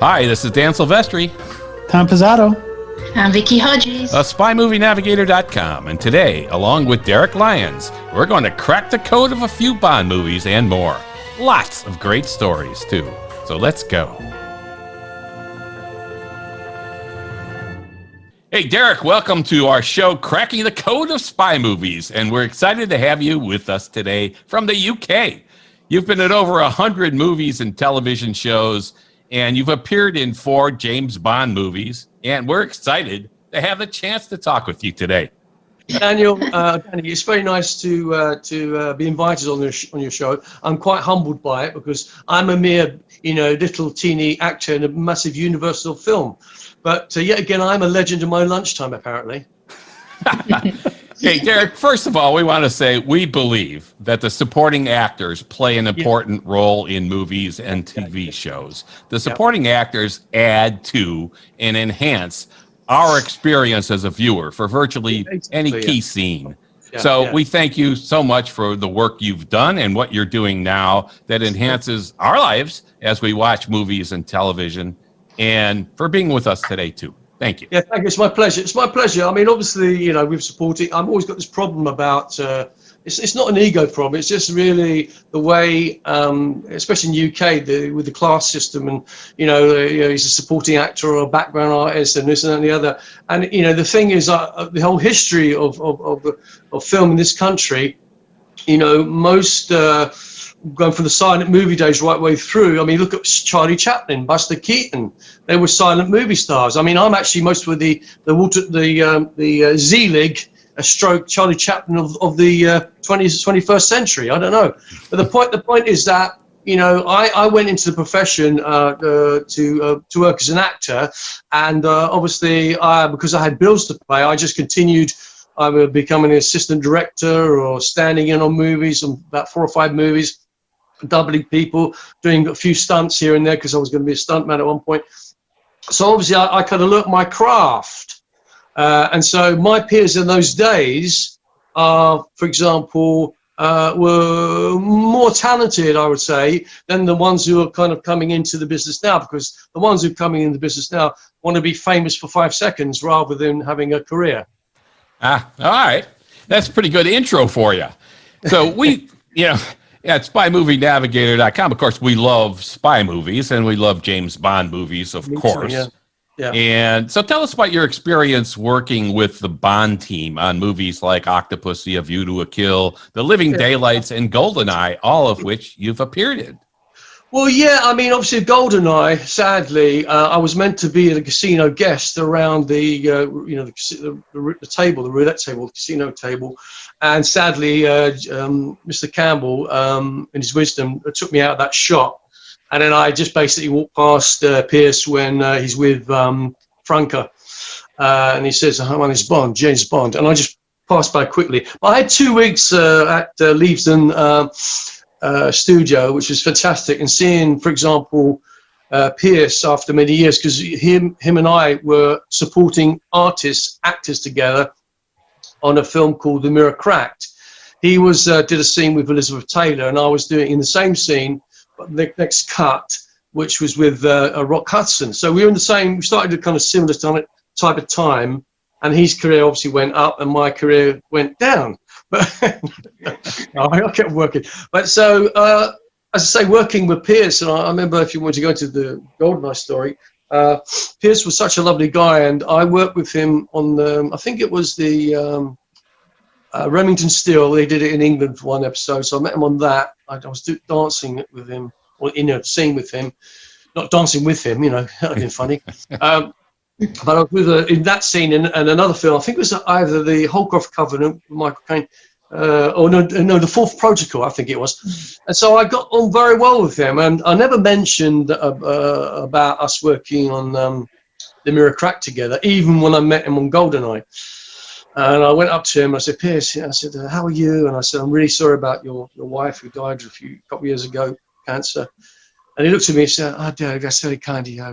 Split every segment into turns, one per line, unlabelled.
Hi, this is Dan Silvestri.
Tom Pizzato.
I'm Vicky Hodges.
Of SpyMovieNavigator.com, and today, along with Derek Lyons, we're going to crack the code of a few Bond movies and more. Lots of great stories, too. So let's go. Hey, Derek, welcome to our show, Cracking the Code of Spy Movies, and we're excited to have you with us today from the UK. You've been in over 100 movies and television shows, and you've appeared in 4 James Bond movies, and we're excited to have the chance to talk with you today.
Daniel, it's very nice to be invited on your show. I'm quite humbled by it because I'm a mere, little teeny actor in a massive universal film. But yet again, I'm a legend in my lunchtime, apparently.
Hey, Derek, first of all, we want to say we believe that the supporting actors play an important role in movies and TV shows. The supporting actors add to and enhance our experience as a viewer for virtually any key scene. We thank you so much for the work you've done and what you're doing now that enhances our lives as we watch movies and television, and for being with us today, too. Thank you.
Yeah, thank you. It's my pleasure. It's my pleasure. I mean, obviously, we've supported. I've always got this problem about. It's not an ego problem. It's just really the way, especially in UK, with the class system, and he's a supporting actor or a background artist, and this and that and the other. And the thing is, the whole history of film in this country, most. Going from the silent movie days right way through. I mean, look at Charlie Chaplin, Buster Keaton. They were silent movie stars. I mean, I'm actually most with the Z-Lig, a stroke Charlie Chaplin of the 21st century. I don't know, but the point is that I went into the profession to work as an actor, and obviously because I had bills to pay, I just continued. I would become an assistant director or standing in on movies, about 4 or 5 movies. Doubling people, doing a few stunts here and there because I was going to be a stuntman at one point. So obviously I kind of learnt my craft. And so my peers in those days, for example, were more talented, I would say, than the ones who are kind of coming into the business now, because the ones who are coming into the business now want to be famous for 5 seconds rather than having a career.
All right. That's a pretty good intro for you. So we, at SpyMovieNavigator.com, of course, we love spy movies and we love James Bond movies, of course.
Too, yeah.
And so tell us about your experience working with the Bond team on movies like Octopussy, A View to a Kill, The Living Daylights, and Goldeneye, all of which you've appeared in.
Well, yeah, I mean, obviously, Goldeneye, sadly, I was meant to be a casino guest around the table, the roulette table, the casino table. And sadly, Mr. Campbell, in his wisdom, took me out of that shot. And then I just basically walked past Pierce when he's with Franca. And he says, "Hi, my name's Bond, James Bond." And I just passed by quickly. But I had 2 weeks at Leavesden studio, which was fantastic. And seeing, for example, Pierce after many years, because him and I were supporting actors together on a film called The Mirror Cracked. He did a scene with Elizabeth Taylor, and I was doing in the same scene, but the next cut, which was with Rock Hudson. So we started at kind of similar type of time, and his career obviously went up and my career went down. But I kept working. But so, as I say, working with Pierce, and I remember, if you want to go into the Goldeneye Story, Pierce was such a lovely guy, and I worked with him on I think it was the Remington Steele. They did it in England for one episode, so I met him on that. I was dancing with him, or in a scene with him, not dancing with him, that would have been funny. But I was with in that scene and another film. I think it was either the Holcroft Covenant with Michael Caine, the Fourth Protocol, I think it was. And so I got on very well with him, and I never mentioned about us working on The Mirror Crack together, even when I met him on Goldeneye. And I went up to him. I said, "Pierce," I said, "How are you?" And I said, "I'm really sorry about your wife who died a couple of years ago, cancer." And he looked at me and said, "Oh, Derek, that's very kind of you. I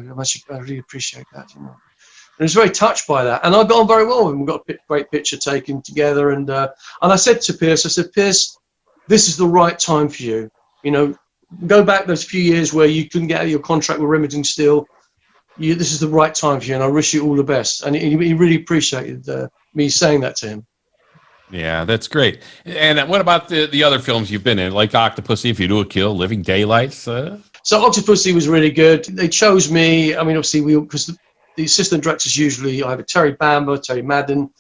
really appreciate that." And I was very touched by that. And I got on very well with him. We got a great picture taken together. And I said to Pierce, "Pierce, this is the right time for you. Go back those few years where you couldn't get out of your contract with Remington Steele. this is the right time for you, and I wish you all the best. And he really appreciated me saying that to him.
Yeah, that's great. And what about the other films you've been in, like Octopussy, If You Do a Kill, Living Daylights?
So Octopussy was really good. They chose me. I mean, obviously, because the assistant directors usually either Terry Bamber, Terry Madden,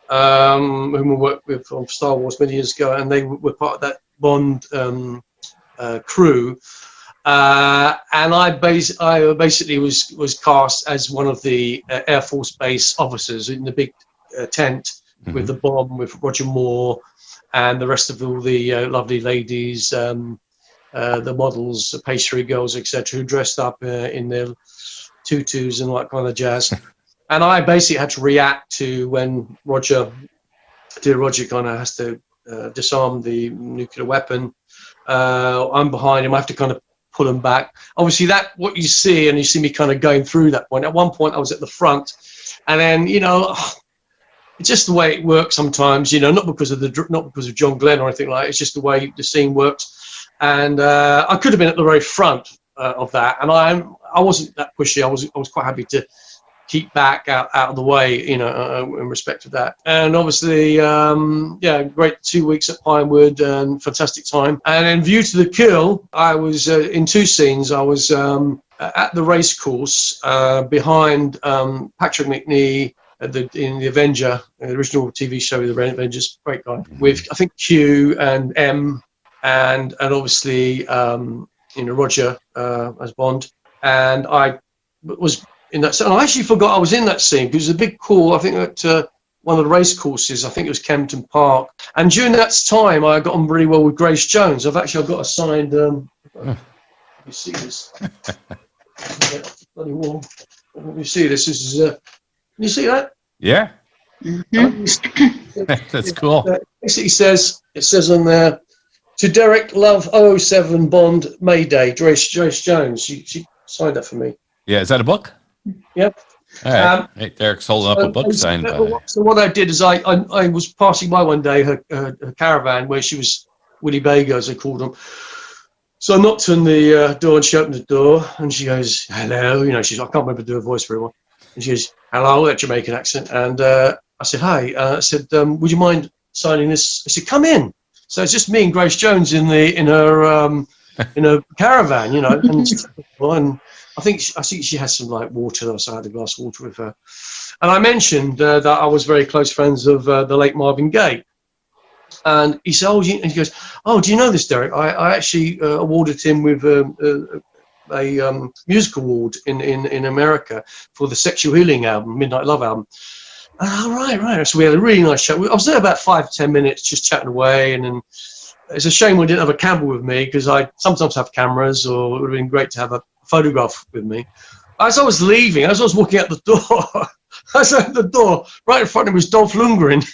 whom we worked with on Star Wars many years ago, and they were part of that Bond crew. And I basically was cast as one of the Air Force Base officers in the big tent with the bomb, with Roger Moore and the rest of all the lovely ladies, the models, the pastry girls, etc., who dressed up in their tutus and all that kind of jazz. And I basically had to react to when Roger kind of has to disarm the nuclear weapon. I'm behind him. I have to kind of pull him back. Obviously, that what you see, and you see me kind of going through that point. At one point, I was at the front, and then it's just the way it works sometimes. Not because of John Glenn or anything like that. It's just the way the scene works. And I could have been at the very front of that, and I wasn't that pushy. I was quite happy to keep back out of the way, in respect to that. And obviously, great 2 weeks at Pinewood and fantastic time. And in View to the Kill, I was in two scenes. I was at the race course behind Patrick McNee in the Avenger, the original TV show, the Avengers, great guy, with I think Q and M, and obviously Roger as Bond. And I was in that, and I actually forgot I was in that scene because it was a big call. I think at one of the race courses, I think it was Kempton Park. And during that time, I got on really well with Grace Jones. I've got a signed. You see this? Bloody wall. Let me see this. This is. Can you see that?
Yeah. That's cool.
Basically it says on there, to Derek, love 007 Bond Mayday, Grace Jones. She signed that for me.
Yeah, is that a book?
Yep.
All right. Hey, Derek's holding up a book signed by.
So what I did is I was passing by one day her caravan where she was Willie Bager, as they called them. So I knocked on the door and she opened the door and she goes, hello. I can't remember to do her voice very well. And she goes, hello, that Jamaican accent. And I said, hi. I said, would you mind signing this? I said, come in. So it's just me and Grace Jones in her caravan, and I think she had some like water, so I had a glass of water with her. And I mentioned that I was very close friends of the late Marvin Gaye. And he said, and he goes, oh, do you know this, Derek? I actually awarded him with a music award in America for the Sexual Healing album, Midnight Love album. Right. So we had a really nice chat. I was there about 5 to 10 minutes just chatting away. And then it's a shame we didn't have a camera with me because I sometimes have cameras, or it would have been great to have a photograph with me. As I was leaving, as I was walking out the door, I was at the door, right in front of me was Dolph Lundgren.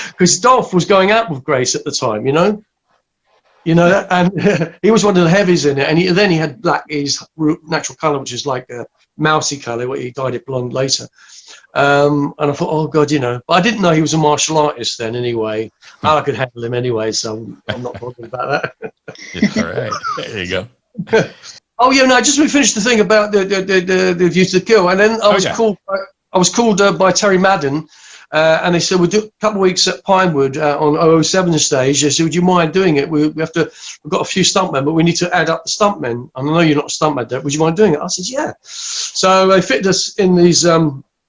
Because Dolph was going out with Grace at the time, and he was one of the heavies in it. And then he had black, his natural colour, which is like a mousy colour, where he dyed it blonde later. And I thought, oh God, but I didn't know he was a martial artist then anyway. I could handle him anyway, so I'm not bothered about that.
All right, there you go.
Oh yeah, no, just we finished the thing about the View to the Kill, and then I was called by Terry Madden. And they said, we'll do a couple of weeks at Pinewood on 007 stage. They said, would you mind doing it? We've got a few stuntmen, but we need to add up the stuntmen. And I know you're not a stuntman, Derek. Would you mind doing it? I said, yeah. So they fitted us in these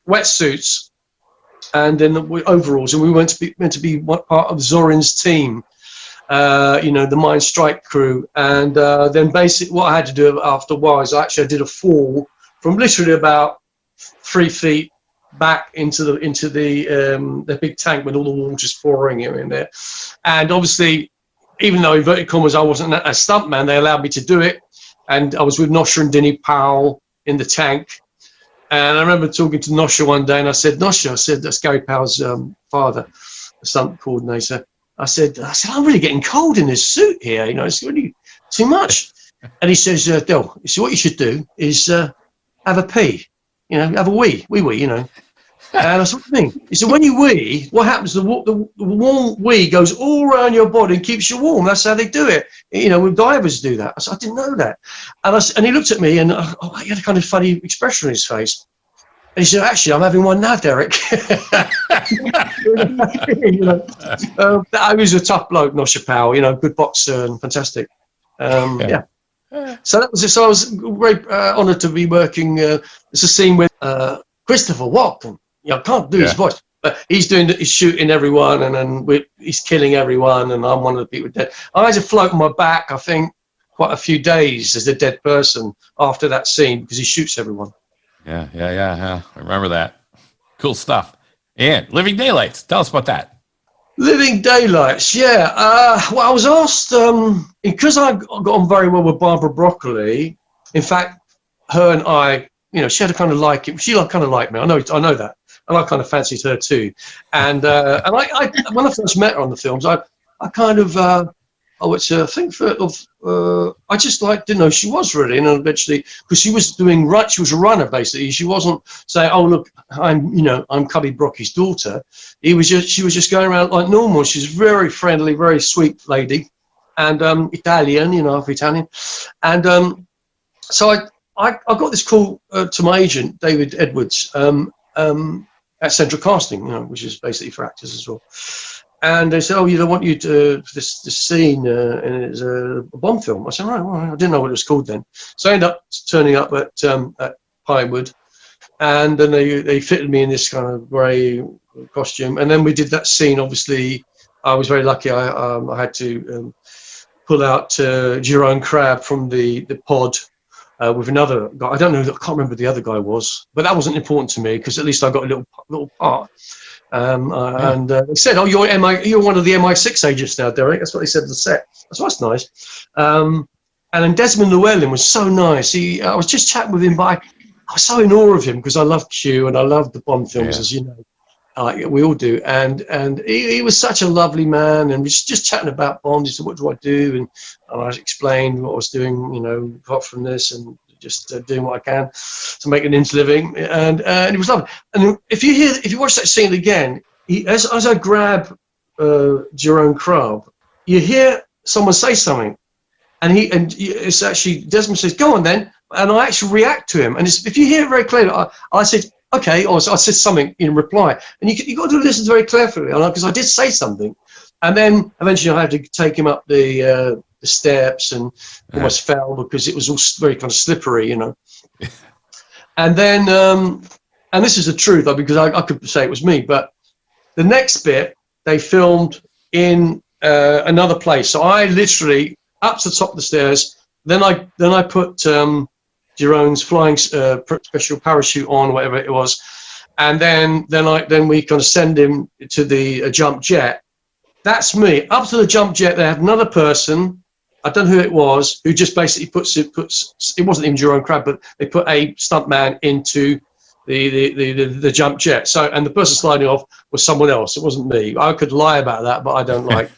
wetsuits and then the overalls, and we were meant to be part of Zorin's team, the Mine Strike crew. And then basically what I had to do after a while is I did a fall from literally about 3 feet back into the big tank with all the water's pouring in there. And obviously, even though inverted commas I wasn't a stuntman, they allowed me to do it. And I was with Nosha and Denny Powell in the tank. And I remember talking to Nosha one day, and I said, Nosha, that's Gary Powell's father, the stunt coordinator. I said, I'm really getting cold in this suit here. It's really too much. And he says, what you should do is have a pee, have a wee. And I said, what do you mean? He said, when you wee, what happens? The warm wee goes all around your body and keeps you warm. That's how they do it. You know, with divers do that. I said, I didn't know that. And he looked at me and he had a kind of funny expression on his face. And he said, actually, I'm having one now, Derek. I was a tough bloke, not Chappelle, you know, good boxer and fantastic. Yeah. So that was it. So I was very honoured to be working. It's a scene with Christopher Walken. You know, I can't do his voice, but he's shooting everyone, and then he's killing everyone, and I'm one of the people dead. I had to float on my back, I think, quite a few days as a dead person after that scene because he shoots everyone.
Yeah. I remember that. Cool stuff. And Living Daylights. Tell us about that.
Living Daylights, yeah. Well, I was asked, because I got on very well with Barbara Broccoli. In fact, her and I, you know, she had a kind of like it. She kind of liked me. I know that, and I kind of fancied her too. And I when I first met her on the films, I kind of I just didn't know who she was really, and eventually, because she was a runner basically. She wasn't saying, "Oh look, I'm Cubby Broccoli's daughter." She was just going around like normal. She's very friendly, very sweet lady, and Italian, Italian, and so I got this call to my agent David Edwards at Central Casting, which is basically for actors as well. And they said, "Oh, they want you to this scene, and it's a Bond film." I said, "Right, well, I didn't know what it was called then." So I ended up turning up at Pinewood, and then they fitted me in this kind of grey costume, and then we did that scene. Obviously, I was very lucky. I had to pull out Jerome Crabb from the pod with another guy. I can't remember who the other guy was, but that wasn't important to me because at least I got a little part. And they said, "Oh, you're one of the MI6 agents now, Derek." That's what they said to the set. That's nice. And then Desmond Llewellyn was so nice. I was just chatting with him, but I was so in awe of him because I love Q and I love the Bond films, as you know. We all do. And he was such a lovely man, and we was just chatting about Bond. He said, "What do I do?" And I explained what I was doing, apart from this, and just doing what I can to make an living, and it was lovely. And if you watch that scene again, as I grab Jerome Crabb, you hear someone say something, and it's actually Desmond says, "Go on then," and I actually react to him. And if you hear it very clearly, I said, "Okay," or I said something in reply, and you got to listen very carefully, because I did say something, and then eventually I had to take him up the steps and almost fell because it was all very kind of slippery, And then, and this is the truth, because I could say it was me, but the next bit they filmed in another place. So I literally up to the top of the stairs. Then I put Jerome's flying special parachute on, whatever it was, and then we kind of send him to the jump jet. That's me. Up to the jump jet, they had another person. I don't know who it was, who just basically puts it wasn't even Jerome Crabb, but they put a stuntman into the jump jet. So, and the person sliding off was someone else. It wasn't me. I could lie about that, but I don't like.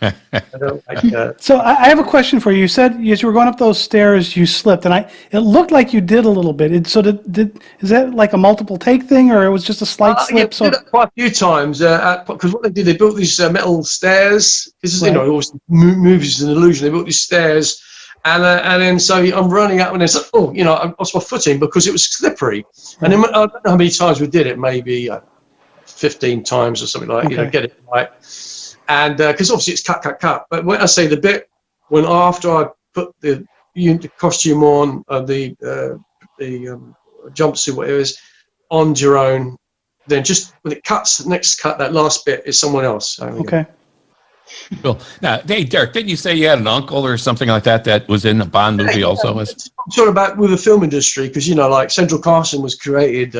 So I have a question for you. You said as you were going up those stairs, you slipped, and it looked like you did a little bit. Is that like a multiple take thing, or it was just a slight slip?
Yeah, we did that quite a few times because what they did, they built these metal stairs. This is always movies is an illusion. They built these stairs. And then so I'm running up and it's like, I lost my footing because it was slippery. And then I don't know how many times we did it, maybe 15 times or something like that, get it right. And because obviously it's cut. But when I say the bit, when after I put the costume on, the jumpsuit, whatever it is, on Jerome, then just when it cuts, the next cut, that last bit is someone else.
Okay.
Cool. Now, hey, Derek, didn't you say you had an uncle or something like that was in a Bond movie also?
It's sort of about with the film industry, because, like Central Casting was created,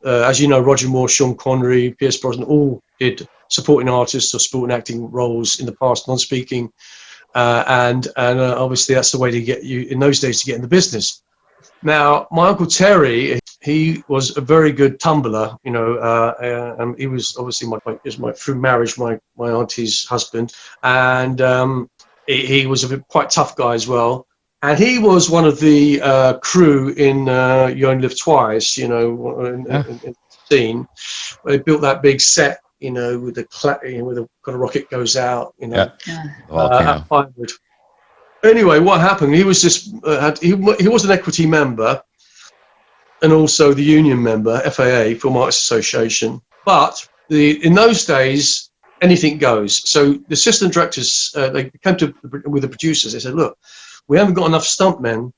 as you know, Roger Moore, Sean Connery, Pierce Brosnan, all did supporting artists or supporting acting roles in the past, non-speaking. And obviously that's the way to get you, in those days, to get in the business. Now, my Uncle Terry, he was a very good tumbler, and he was obviously through marriage, my auntie's husband, and he was a quite tough guy as well. And he was one of the crew in You Only Live Twice, scene. They built that big set, you know, with the where the kind of rocket goes out, you know, at Pinewood. Anyway, what happened? He was just he was an equity member, and also the union member, FAA, Film Artists Association. But in those days, anything goes. So the assistant directors, they came with the producers. They said, "Look, we haven't got enough stuntmen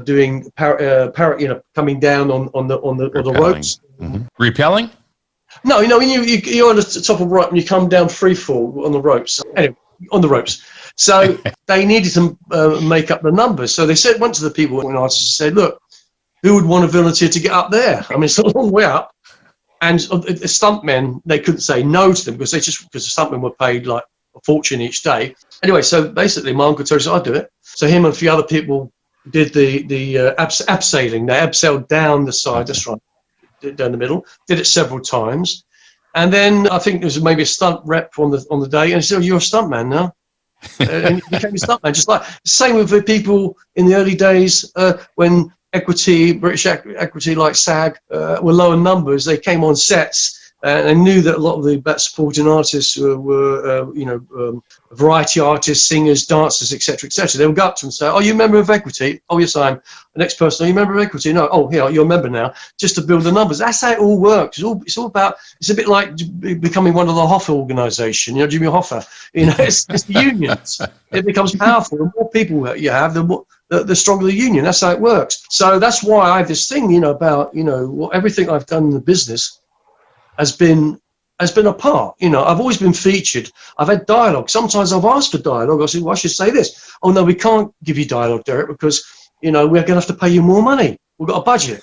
doing coming down on the ropes."
Mm-hmm. Repelling?
No, you know, when you're on the top of the rope and you come down free fall on the ropes. Anyway, on the ropes. So they needed to make up the numbers. So they went to the people and artists and said, "Look, who would want to volunteer to get up there? I mean, it's a long way up." And the stuntmen, they couldn't say no to them because the stuntmen were paid like a fortune each day. Anyway, so basically, my uncle Terry said, "I'll do it." So him and a few other people did the abseiling. They abseiled down the side. That's right, down the middle. Did it several times, and then I think there was maybe a stunt rep on the day, and he said, "Oh, you're a stuntman now." And he became a stuntman. Just like same with the people in the early days when British equity like SAG were low in numbers. They came on sets and they knew that a lot of the supporting artists were variety artists, singers, dancers, etc., etc. They would go up to them and say, "Oh, you a member of Equity?" "Oh, yes, I am." The next person, "Are you a member of Equity?" "No." "Oh, here, you're a member now." Just to build the numbers. That's how it all works. It's all about. It's a bit like becoming one of the Hoffa organisation. You know, Jimmy Hoffa. You know, it's the unions. It becomes powerful. The more people you have, the stronger the union. That's how it works. So that's why I have this thing, you know, about everything I've done in the business has been a part. You know, I've always been featured. I've had dialogue. Sometimes I've asked for dialogue. I say, "Well, I should say this." "Oh no, we can't give you dialogue, Derek, because we're going to have to pay you more money. We've got a budget."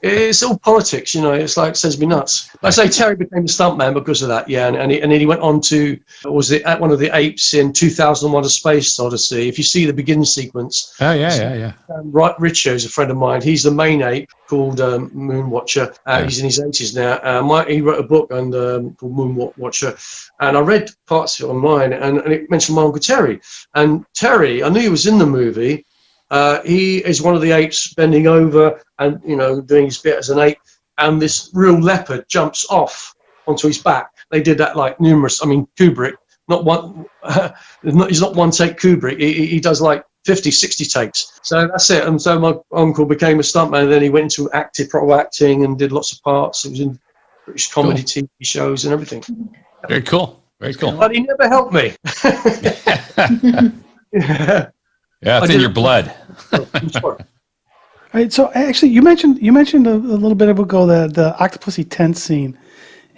It's all politics, you know. It's like, it sends me nuts. I say Terry became a stuntman because of that, yeah. And then he went on to at one of the apes in 2001: A Space Odyssey. If you see the beginning sequence,
yeah.
Right, Richo is a friend of mine. He's the main ape called Moonwatcher. He's in his 80s now. He wrote a book called Moonwatcher, and I read parts of it online, and it mentioned my Uncle Terry. And Terry, I knew he was in the movie. He is one of the apes bending over and doing his bit as an ape, and this real leopard jumps off onto his back. They did that like numerous. I mean, Kubrick, not one. He's not one take Kubrick. He does like 50, 60 takes. So that's it. And so my uncle became a stuntman, and then he went into proper acting and did lots of parts. He was in British comedy TV shows and everything.
Very cool. Very cool.
But he never helped me.
Yeah, it's in your blood.
All right. So actually, you mentioned a little bit ago the Octopussy tent scene,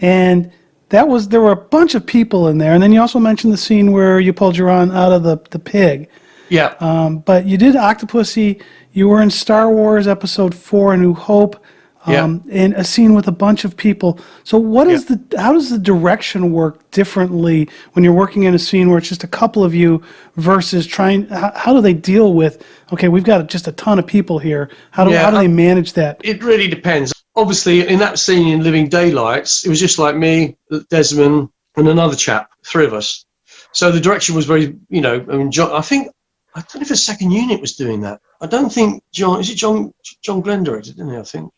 and there were a bunch of people in there, and then you also mentioned the scene where you pulled your aunt out of the pig.
Yeah.
But you did Octopussy. You were in Star Wars Episode 4: A New Hope. In a scene with a bunch of people. So how does the direction work differently when you're working in a scene where it's just a couple of you versus how do they deal with, okay, we've got just a ton of people here. How do they manage that?
It really depends. Obviously, in that scene in Living Daylights, it was just like me, Desmond, and another chap, three of us. So the direction was very, John, I don't know if the second unit was doing that. I don't think John Glenn directed, didn't he, I think?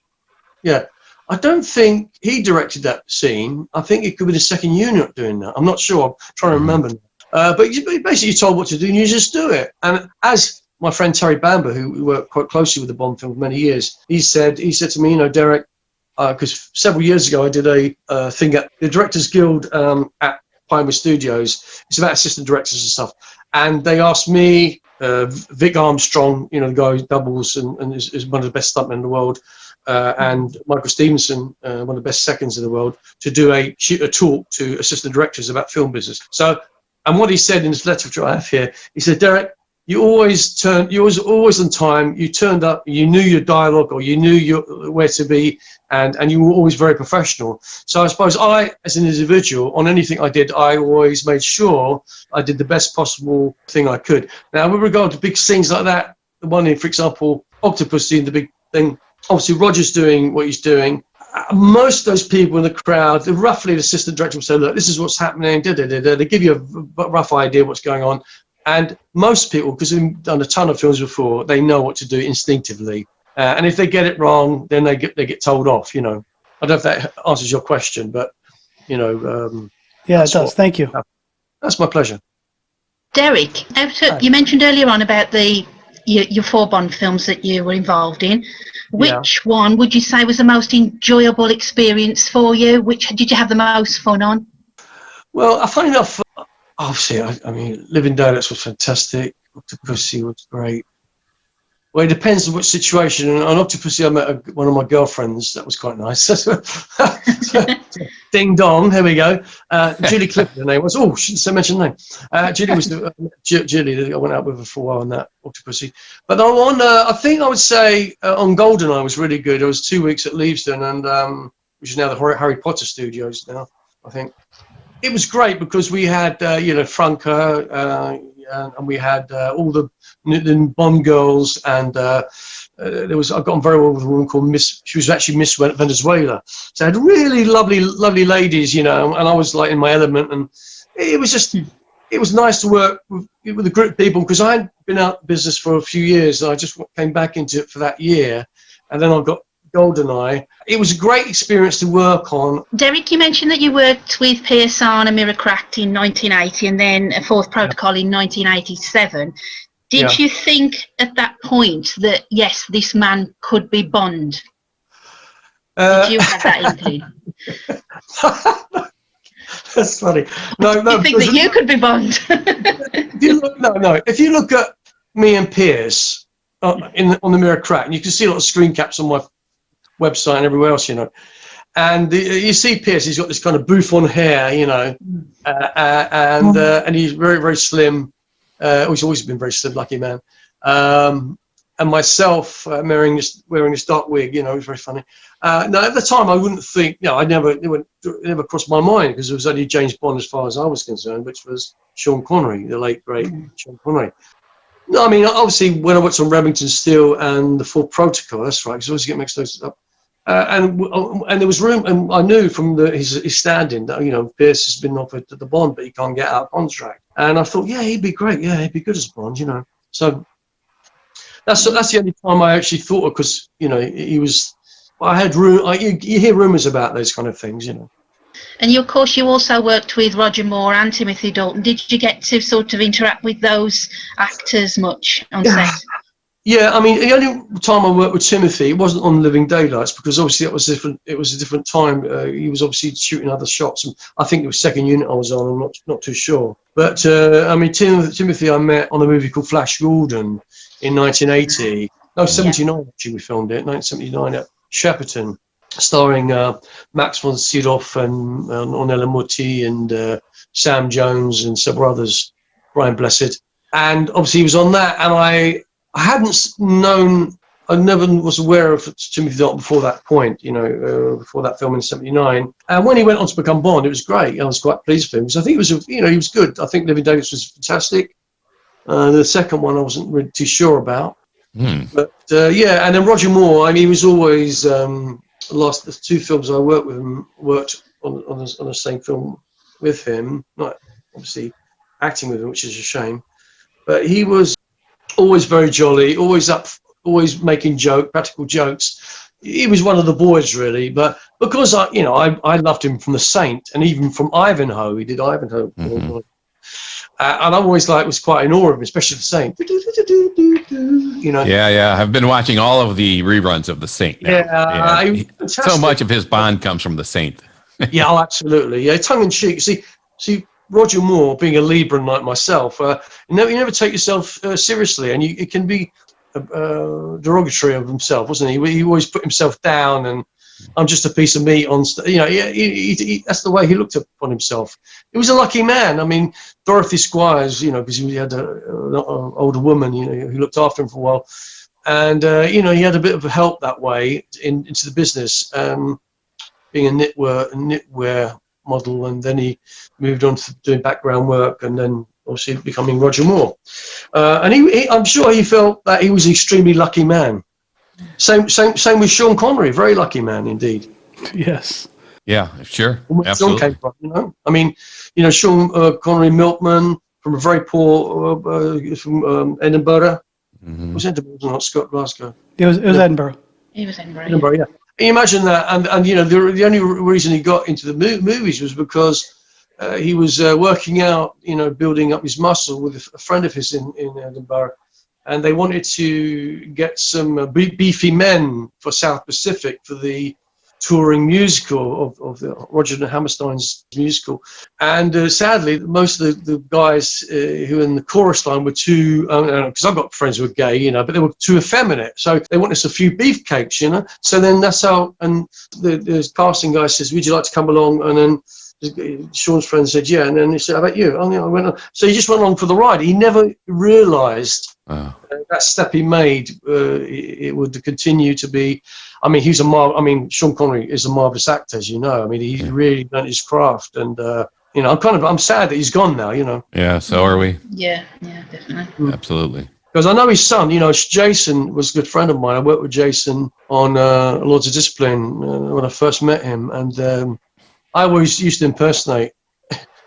Yeah, I don't think he directed that scene. I think it could be the second unit doing that. I'm not sure. I'm trying to remember. But basically, you're told what to do, and you just do it. And as my friend Terry Bamber, who worked quite closely with the Bond film for many years, he said to me, Derek, because several years ago I did a thing at the Directors Guild at Pinewood Studios. It's about assistant directors and stuff. And they asked me, Vic Armstrong, the guy who doubles and is one of the best stuntmen in the world, and Michael Stevenson, one of the best seconds in the world, to do a talk to assistant directors about film business. So, and what he said in his letter, which I have here, he said, Derek, you was always on time. You turned up, you knew your dialogue, or you knew where to be, and you were always very professional. So I suppose I, as an individual, on anything I did, I always made sure I did the best possible thing I could. Now, with regard to big scenes like that, the one in, for example, Octopussy, the big thing, obviously Roger's doing what he's doing. Most of those people in the crowd, roughly the assistant director will say, look, this is what's happening, They give you a rough idea what's going on. And most people, because we've done a ton of films before, they know what to do instinctively. And if they get it wrong, then they get told off, I don't know if that answers your question, but you know,
Yeah, it does. Thank you.
That's my pleasure.
Derek, you mentioned earlier on about your 4 Bond films that you were involved in. Which one would you say was the most enjoyable experience for you? Which did you have the most fun on?
Well, funny enough, obviously, I mean, Living Daylights was fantastic. Octopussy was great. Well, it depends on which situation. And on Octopussy, I met one of my girlfriends. That was quite nice. Ding dong. Here we go. Julie Clifford, her name was. Oh, shouldn't mention the name. Julie was Julie. I went out with her for a while on that Octopussy. But on, I think I would say on Goldeneye was really good. It was 2 weeks at Leavesden, and which is now the Harry Potter Studios now. I think it was great because we had Franca. And we had all the Bond girls, and I got on very well with a woman called Miss. She was actually Miss Venezuela. So I had really lovely ladies, and I was like in my element, and it was nice to work with a group of people because I had been out of business for a few years, and I just came back into it for that year, and then I got Goldeneye. It was a great experience to work on.
Derek, you mentioned that you worked with Pierce on A Mirror Cracked in 1980 and then A Fourth Protocol in 1987. Did you think at that point that, yes, this man could be Bond? Did you have that inkling?
That's funny. No,
Do you think that you could be Bond?
If you look at me and Pierce on The Mirror Cracked, and you can see a lot of screen caps on my website and everywhere else, and you see Pierce, he's got this kind of bouffant hair, and he's very, very slim. He's always been very slim, lucky man. And myself wearing this dark wig, it was very funny. Now at the time I wouldn't think, it never crossed my mind because it was only James Bond as far as I was concerned, which was Sean Connery, the late great Sean Connery. No, I mean, obviously when I worked on Remington Steele and The Fourth Protocol, that's right, because I always get mixed those up. And there was room, and I knew from his stand-in that Pierce has been offered to the Bond, but he can't get out of contract. And I thought, yeah, he'd be great. Yeah, he'd be good as Bond. So that's the only time I actually thought of, because he was. I had you hear rumors about those kind of things,
And of course, you also worked with Roger Moore and Timothy Dalton. Did you get to sort of interact with those actors much on set?
Yeah, I mean, the only time I worked with Timothy, it wasn't on Living Daylights because obviously it was different. It was a different time. He was obviously shooting other shots, and I think it was second unit I was on. I'm not too sure. But I mean, Timothy, I met on a movie called Flash Gordon in 1980. No, 79 actually. We filmed it 1979 at Shepperton, starring Max von Sydow and Ornella Muti and Sam Jones and several others, Brian Blessed, and obviously he was on that, and I hadn't known, I never was aware of Timothy Dalton before that point, before that film in 79. And when he went on to become Bond, it was great. I was quite pleased with him. So I think he was good. I think Living Daylights was fantastic. The second one I wasn't really too sure about. But and then Roger Moore, I mean, he was always, the 2 films I worked on the same film with him, not obviously acting with him, which is a shame. But he was always very jolly, always making practical jokes. He was one of the boys, really. But because I loved him from The Saint, and even from Ivanhoe, he did Ivanhoe. And I always was quite in awe of him, especially The Saint.
Yeah. I've been watching all of the reruns of The Saint now. So much of his Bond comes from The Saint.
Yeah, absolutely. Yeah, tongue in cheek. See. Roger Moore, being a Libran like myself, you never take yourself seriously, and it can be derogatory of himself, wasn't he? He always put himself down, and I'm just a piece of meat on. That's the way he looked upon himself. He was a lucky man. I mean, Dorothy Squires, because he had an older woman, who looked after him for a while, and he had a bit of help that way into the business, being a knitwear model, and then he moved on to doing background work, and then obviously becoming Roger Moore. And I'm sure he felt that he was an extremely lucky man. Same with Sean Connery, very lucky man indeed.
Yes.
Yeah, sure.
Where Sean
Absolutely.
came from, I mean, Sean Connery, milkman from a very poor from Edinburgh. Was Edinburgh, not Scott Glasgow?
It was Edinburgh.
He was Edinburgh.
Edinburgh, yeah. imagine that, and you know, the only reason he got into the movies was because he was working out, you know, building up his muscle with a friend of his in Edinburgh, and they wanted to get some beefy men for South Pacific for the touring musical of the Roger Hammerstein's musical. And sadly, most of the guys who were in the chorus line were too, because I've got friends who are gay, you know, but they were too effeminate. So they wanted us a few beefcakes, you know. So then that's how, and the casting guy says, would you like to come along? And then Sean's friend said, yeah. And then he said, how about you? Oh, yeah, I went on. So he just went along for the ride. He never realised that step he made, it would continue to be. I mean, Sean Connery is a marvelous actor, as you know. I mean, he's really done his craft, and you know, I'm sad that he's gone now. You know.
Yeah. So are we.
Yeah. Definitely.
Absolutely.
Because I know his son. You know, Jason was a good friend of mine. I worked with Jason on Lords of Discipline when I first met him, and I always used to impersonate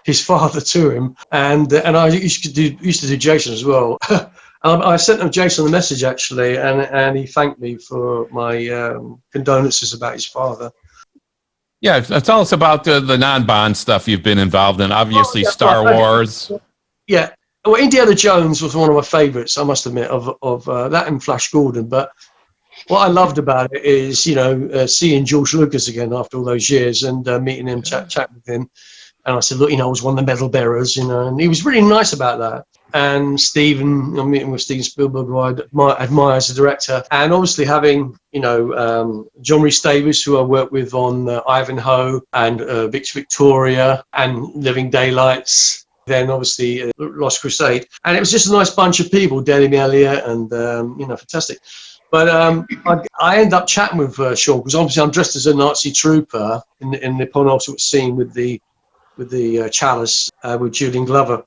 his father to him, and I used to do Jason as well. I sent him Jason a message actually, and he thanked me for my condolences about his father.
Yeah, tell us about the non-Bond stuff you've been involved in. Obviously, Star Wars.
Yeah, well, Indiana Jones was one of my favourites, I must admit, of that and Flash Gordon. But what I loved about it is, you know, seeing George Lucas again after all those years and meeting him, chat with him. And I said, look, you know, I was one of the medal bearers, you know, and he was really nice about that. And Steven, I'm meeting with Steven Spielberg, who I admire as a director. And obviously having, you know, John Rhys Davies, who I worked with on Ivanhoe and Victoria and Living Daylights. Then obviously Lost Crusade. And it was just a nice bunch of people, Denny Elliott and, you know, fantastic. But I end up chatting with Sean, because obviously I'm dressed as a Nazi trooper in the penultimate scene with the chalice with Julian Glover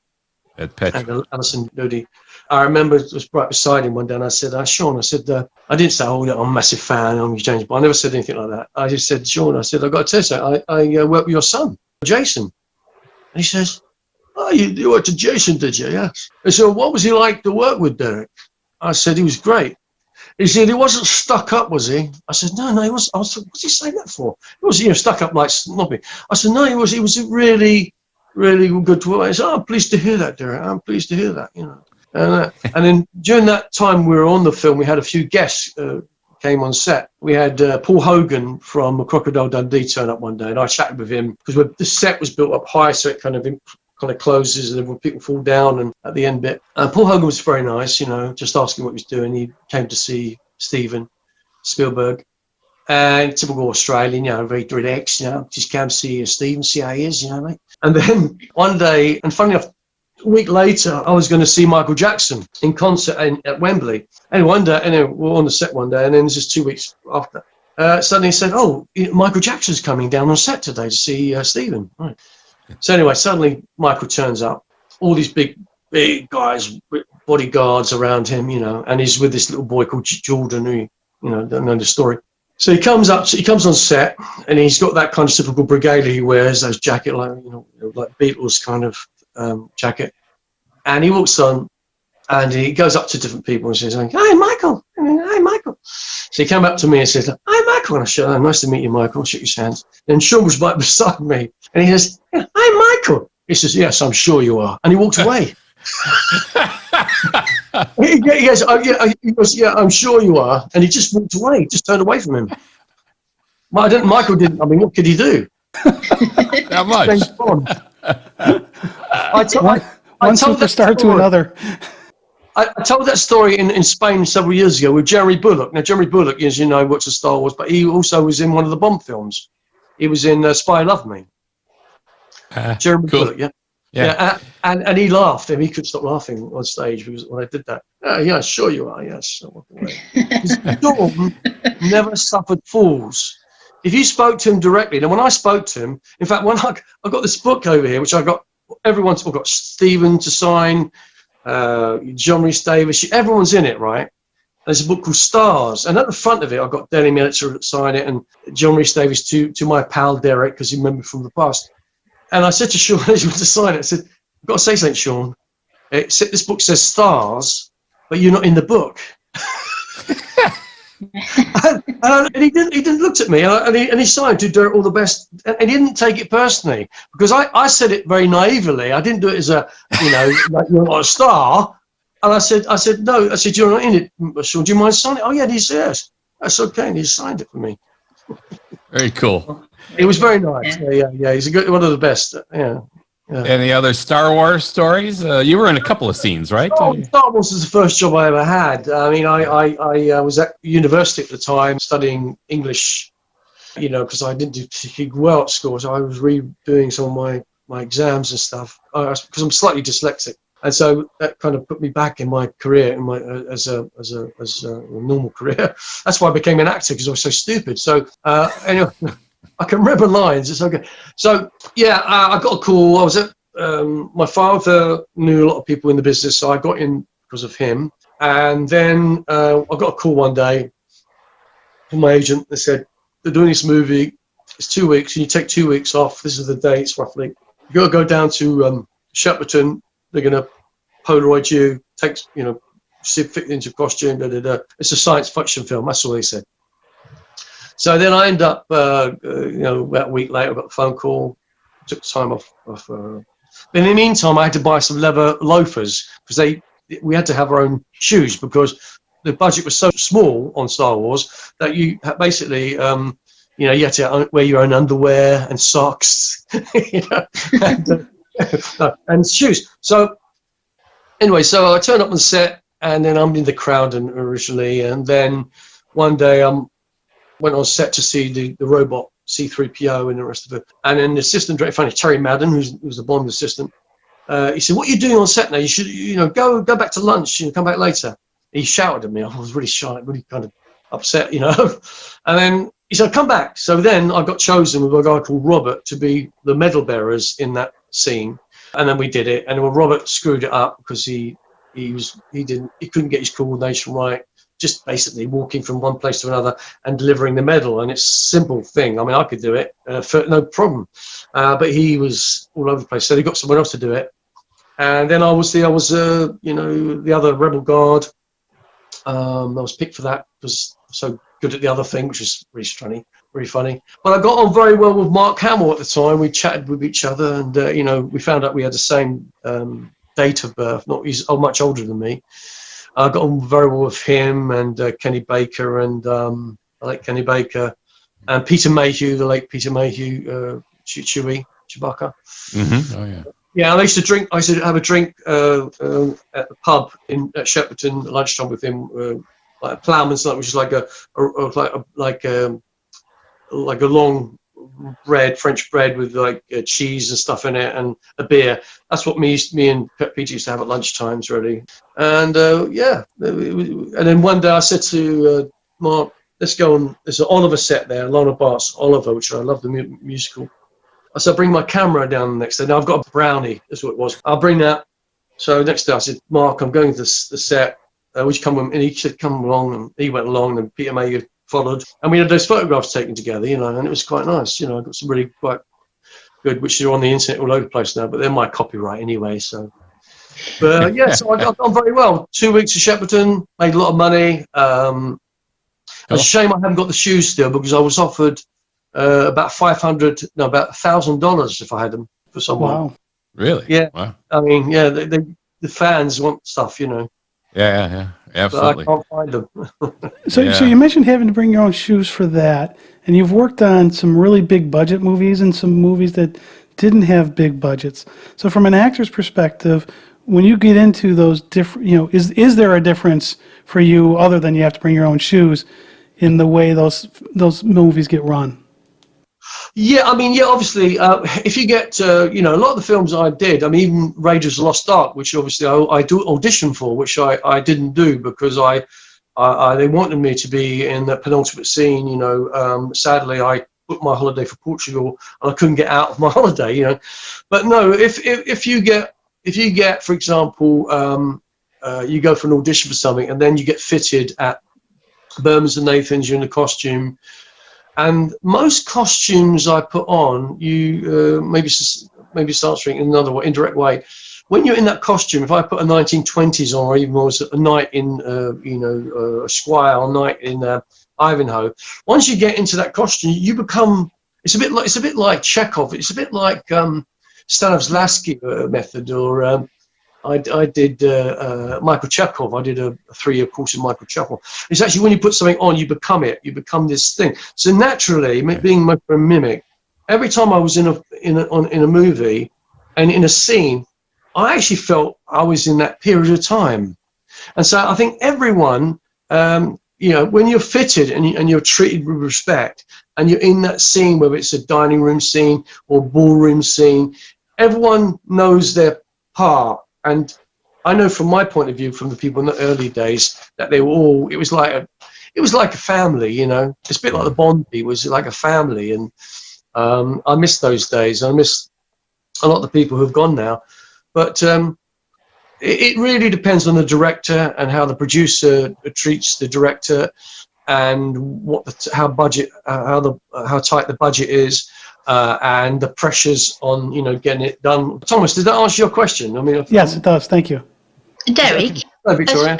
At Petra.
and Alison Doody. I remember it was right beside him one day, and I said, Sean, I said, I didn't say, I'm a massive fan, I'm James Bond. I never said anything like that. I just said, Sean, I said, I've got to tell you something. I work with your son, Jason. And he says, oh, you worked with Jason, did you? Yes. I said, what was he like to work with, Derek? I said, he was great. He said, he wasn't stuck up, was he? I said, no, he was. I said, what's he saying that for? He was, you know, stuck up like snobby. I said, no, he was really, really good to work. I said, I'm pleased to hear that, Derek. I'm pleased to hear that, you know. And then during that time we were on the film, we had a few guests came on set. We had Paul Hogan from Crocodile Dundee turn up one day, and I chatted with him because the set was built up high, so it kind of closes, and then people fall down, and at the end bit. Paul Hogan was very nice, you know, just asking what he was doing. He came to see Steven Spielberg, and typical Australian, you know, very relaxed, you know, just come see Steven, see how he is, you know, mate. And then one day, and funny enough, a week later, I was going to see Michael Jackson in concert at Wembley. And one day, and we're on the set one day, and then just 2 weeks after, suddenly he said, oh, Michael Jackson's coming down on set today to see Steven. Right. So anyway, suddenly Michael turns up, all these big guys with bodyguards around him, you know, and he's with this little boy called Jordan, who, you know, don't know the story. So he comes on set, and he's got that kind of typical brigadier he wears, those jacket, like, you know, like Beatles kind of jacket. And he walks on, and he goes up to different people and says, hi, Michael. Hi, Michael. So he came up to me and said, hi, Michael. And I said, oh, nice to meet you, Michael. I shook his hands. And Sean was right beside me. And he says, hi, Michael. He says, yes, I'm sure you are. And he walked away. he goes, yeah, I'm sure you are. And he just walked away, just turned away from him. Michael didn't, I mean, what could he do?
Not much.
One superstar to another.
I told that story in Spain several years ago with Jeremy Bulloch. Now, Jeremy Bulloch, as you know, works at Star Wars, but he also was in one of the Bond films. He was in Spy Love Me. Jeremy
cool.
Bulloch, yeah. And he laughed, and he couldn't stop laughing on stage because when I did that. Yeah, sure you are, yes. Dawn never suffered fools. If you spoke to him directly, then when I spoke to him, in fact, when I've got this book over here, which I got everyone's got Steven to sign, John Rhys Davies, everyone's in it, right? There's a book called Stars, and at the front of it, I've got Denny Elliott to sign it, and John Rhys Davies to my pal Derek, because he remembered from the past. And I said to Sean, as he went to sign it, I said, I've got to say something, Sean. This book says Stars, but you're not in the book. and And he didn't look at me, and he signed to do all the best, and he didn't take it personally, because I said it very naively. I didn't do it as a, like you're not a star. And I said, no. I said, you're not in it, Sean. Do you mind signing it? Oh, yeah, he said, yes. That's okay. And he signed it for me.
Very cool.
It was very nice. Yeah. He's one of the best. Yeah.
Any other Star Wars stories? You were in a couple of scenes, right?
Star Wars was the first job I ever had. I mean, I was at university at the time studying English, because I didn't do particularly well at school, so I was redoing some of my exams and stuff, because I'm slightly dyslexic. And so that kind of put me back in my career, as a normal career. That's why I became an actor, because I was so stupid. So anyway, I can remember lines. It's okay. So yeah, I got a call. I was at my father knew a lot of people in the business, so I got in because of him. And then I got a call one day from my agent. They said, they're doing this movie. It's 2 weeks, and you take 2 weeks off. This is the dates roughly. You got to go down to Shepperton. They're going to Polaroid you, fit into costume. It's a science fiction film. That's all they said. So then I end up, about a week later, I got a phone call. Took time off. But in the meantime, I had to buy some leather loafers, because we had to have our own shoes, because the budget was so small on Star Wars that you basically, you had to wear your own underwear and socks, and shoes. So anyway, so I turned up on set, and then I'm in the crowd originally, and then one day went on set to see the robot C-3PO and the rest of it. And then the assistant director, funny, Terry Madden, who's the Bond assistant, he said, "What are you doing on set now? You should, go back to lunch and come back later." He shouted at me. I was really shy, really kind of upset, And then he said, "Come back." So then I got chosen with a guy called Robert to be the medal bearers in that scene. And then we did it. And Robert screwed it up because he couldn't get his coordination right. Just basically walking from one place to another and delivering the medal, and it's a simple thing. I mean, I could do it for no problem, but he was all over the place. So they got someone else to do it, and then I was the other rebel guard. I was picked for that because I was so good at the other thing, which was really funny. But I got on very well with Mark Hamill at the time. We chatted with each other, and we found out we had the same date of birth. He's much older than me. I got on very well with him and Kenny Baker, and I like Kenny Baker, and Peter Mayhew, the late Peter Mayhew, Chewbacca.
Mm-hmm. Oh yeah.
Yeah, I used to have a drink at the pub at Shepperton at lunchtime with him, like a ploughman's night, which is like a long bread, French bread with cheese and stuff in it, and a beer. That's what me and Peter used to have at lunchtimes, really. And and then one day I said to Mark, "Let's go on." There's an Oliver set there, Lana Bart's Oliver, which I love the musical. I said, "Bring my camera down the next day." Now I've got a brownie. That's what it was. I'll bring that. So next day I said, "Mark, I'm going to the set. Would you come with me?" And he said, "Come along." And he went along, and Peter Mayhew followed, and we had those photographs taken together, and it was quite nice. I got some really quite good, which are on the internet all over the place now, but they're my copyright anyway. So, but so I got on very well. 2 weeks of Shepperton, made a lot of money. It's a shame I haven't got the shoes still, because I was offered about $1,000 if I had them for someone.
Wow.
Really?
Yeah.
Wow.
I mean, the fans want stuff,
Yeah, absolutely.
But I can't find them.
So you mentioned having to bring your own shoes for that, and you've worked on some really big budget movies and some movies that didn't have big budgets. So from an actor's perspective, when you get into those different, is there a difference for you other than you have to bring your own shoes in the way those movies get run?
Yeah, I mean, obviously, if you get, a lot of the films I did, I mean, even Raiders of the Lost Ark, which obviously I do audition for, which I didn't do because they wanted me to be in the penultimate scene, sadly, I booked my holiday for Portugal and I couldn't get out of my holiday, But no, if you get, for example, you go for an audition for something and then you get fitted at Burmans and Nathans, you're in a costume. And most costumes I put on, you maybe start answering in another way, indirect way. when you're in that costume, if I put a 1920s on, or even was a night in, a squire, or night in Ivanhoe, once you get into that costume, you become. It's a bit like Chekhov. It's a bit like Stanislavski method, or I did Michael Chekhov. I did a 3-year course in Michael Chekhov. It's actually when you put something on, you become it. You become this thing. So naturally, being a mimic, every time I was in a movie and in a scene, I actually felt I was in that period of time. And so I think everyone, when you're fitted and you're treated with respect, and you're in that scene, whether it's a dining room scene or ballroom scene, everyone knows their part. And I know from my point of view, from the people in the early days, that they were all. It was like a family, It's a bit like the Bond. It was like a family, and I miss those days. I miss a lot of the people who've gone now, but it really depends on the director and how the producer treats the director, and how tight the budget is, and the pressures on getting it done. Thomas, did that answer your question? I mean,
yes, it does. Thank you,
Derek.
Hello, Victoria.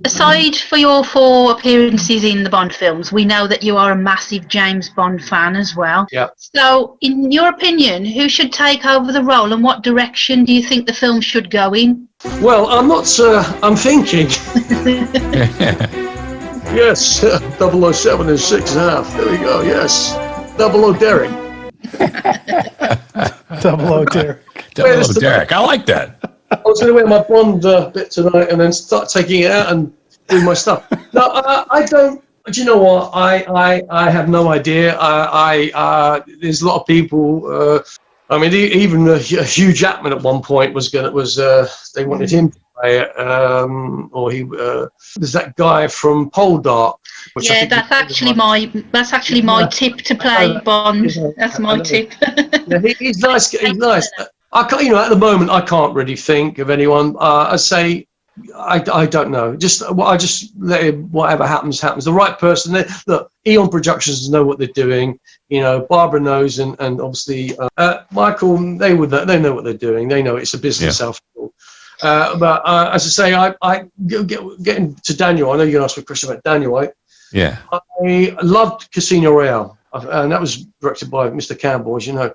Aside for your 4 appearances in the Bond films, we know that you are a massive James Bond fan as well.
Yeah.
So, in your opinion, who should take over the role, and what direction do you think the film should go in?
Well, I'm thinking. Yes, 007 is 6.5. There we go. Yes, 00 Derek.
00 Derek.
00 Derek. I like that.
I was going to wear my Bond bit tonight and then start taking it out and doing my stuff. No, I don't. Do you know what? I have no idea. There's a lot of people. Even Hugh Jackman at one point they wanted him to play it, or he. There's that guy from Poldark.
Yeah, that's actually my tip to play Bond. That's my tip.
Yeah, he's nice. He's nice. I can't, at the moment, I can't really think of anyone. I say, I don't know. I just let it, whatever happens. The right person. Look, Eon Productions know what they're doing. Barbara knows, and obviously Michael. They know what they're doing. They know it's a business after all. But as I say, I getting to Daniel. I know you're going to ask me a question about Daniel. I loved Casino Royale. And that was directed by Mr. Campbell, as you know.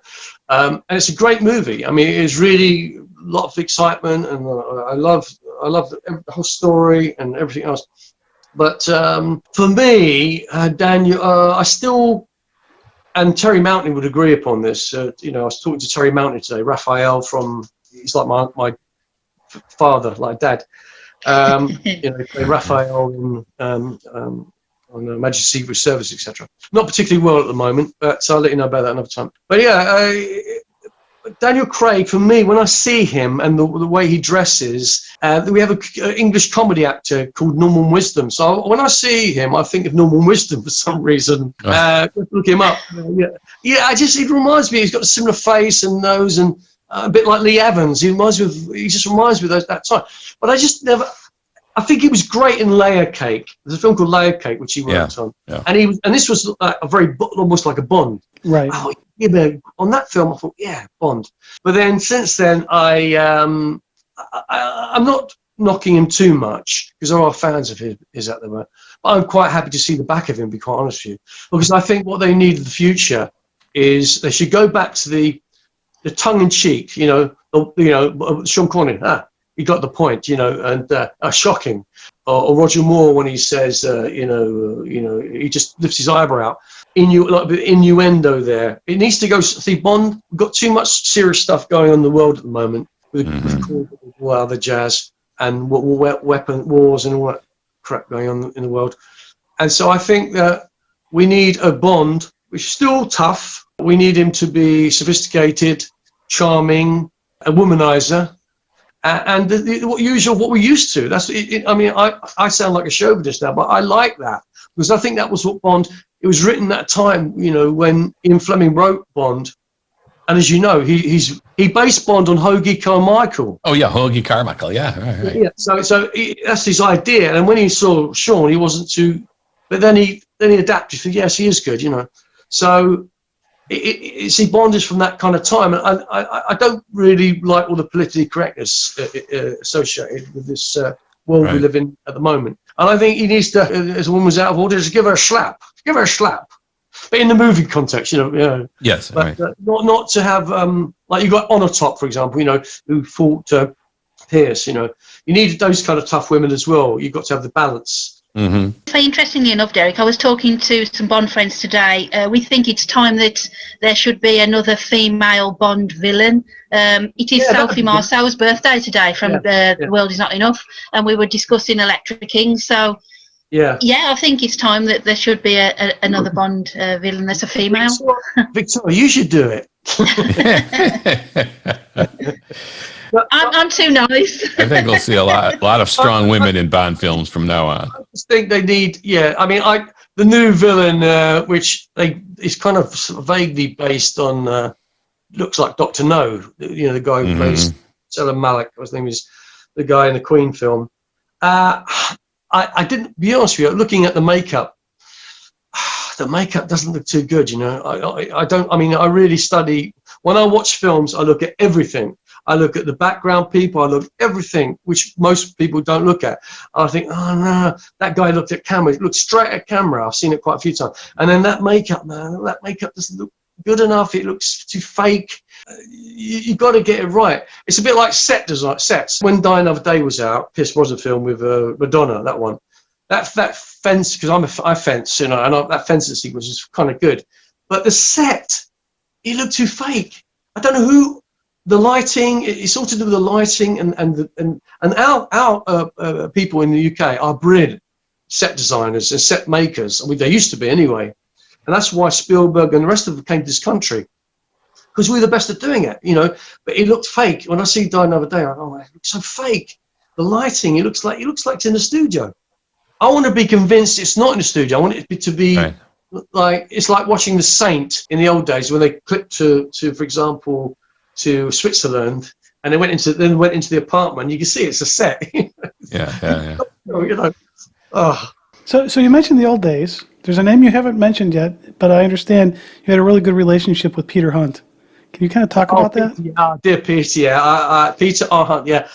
And it's a great movie. I mean, it is really a lot of excitement, and I love the whole story and everything else. But for me, Daniel, I still, and Terry Mountain would agree upon this. I was talking to Terry Mountain today. Raphael he's like my father, like dad. They play Raphael in on Majesty's Secret Service, etc. Not particularly well at the moment, but so I'll let you know about that another time. But yeah, Daniel Craig, for me, when I see him and the way he dresses, we have an English comedy actor called Norman Wisdom. So when I see him, I think of Norman Wisdom for some reason. Look him up. It reminds me. He's got a similar face and nose, and a bit like Lee Evans. He just reminds me of that time. But I just never. I think he was great in Layer Cake. There's a film called Layer Cake, which he worked on, and this was almost like a Bond.
Right.
On that film, I thought, yeah, Bond. But then since then, I'm not knocking him too much, because there are fans of his at the moment. But I'm quite happy to see the back of him, to be quite honest with you, because I think what they need in the future is they should go back to the tongue-in-cheek. Sean Connery. He got the point, and shocking. Or Roger Moore when he says, he just lifts his eyebrow. Innuendo there. It needs to go. See, Bond, we've got too much serious stuff going on in the world at the moment with the jazz and weapon wars and all that crap going on in the world. And so I think that we need a Bond, which is still tough. We need him to be sophisticated, charming, a womanizer. And what we're used to. That's. I sound like a chauvinist now, but I like that, because I think that was what Bond. It was written at a time, when Ian Fleming wrote Bond, and as you know, he based Bond on Hoagie Carmichael.
Oh yeah, Hoagie Carmichael. Yeah, right.
Yeah. So that's his idea. And when he saw Sean, he wasn't too. But then he adapted. Yes, he is good. So See, Bond is from that kind of time, and I don't really like all the politically correctness associated with this world we live in at the moment. And I think he needs to, as a woman's out of order, just give her a slap. Give her a slap. But in the movie context,
Yes.
but not to have like you got Honor Top, for example, who fought Pierce. You needed those kind of tough women as well. You've got to have the balance.
Mm-hmm.
So interestingly enough, Derek, I was talking to some Bond friends today. We think it's time that there should be another female Bond villain. It is Sophie Marceau's birthday today from The World Is Not Enough, and we were discussing Electra King. So yeah, I think it's time that there should be another Bond villain that's a female.
Victoria, you should do it.
I'm too nice.
I think we'll see a lot of strong women in Bond films from now on.
I just think they need, the new villain, which is kind of vaguely based on, looks like Dr. No, the guy who plays Salam Malik. His name is the guy in the Queen film. I didn't, be honest with you, looking at the makeup doesn't look too good, I really study, when I watch films, I look at everything. I look at the background people, I look at everything, which most people don't look at. I think, oh no, that guy looked at camera, it looked straight at camera. I've seen it quite a few times. And then that makeup doesn't look good enough, it looks too fake. You got to get it right. It's a bit like sets. When Die Another Day was out, Pierce Brosnan film with Madonna, that one, that fence, because I fence, and that fencing sequence was kind of good. But the set, it looked too fake. I don't know who. The lighting, it's all to do with the lighting, and our people in the UK are brilliant set designers and set makers. I mean, they used to be anyway, and that's why Spielberg and the rest of them came to this country, because we're the best at doing it, But it looked fake. When I see Die Another Day, I go, oh, it looks so fake. The lighting, it looks like it's in the studio. I want to be convinced it's not in the studio. I want it to be like it's like watching The Saint in the old days when they clipped to for example, to Switzerland, and they went into the apartment. You can see it's a set.
Yeah.
So you mentioned the old days. There's a name you haven't mentioned yet, but I understand you had a really good relationship with Peter Hunt. Can you kind of talk about that?
Yeah, dear Peter. Yeah, Peter R. Hunt. Yeah,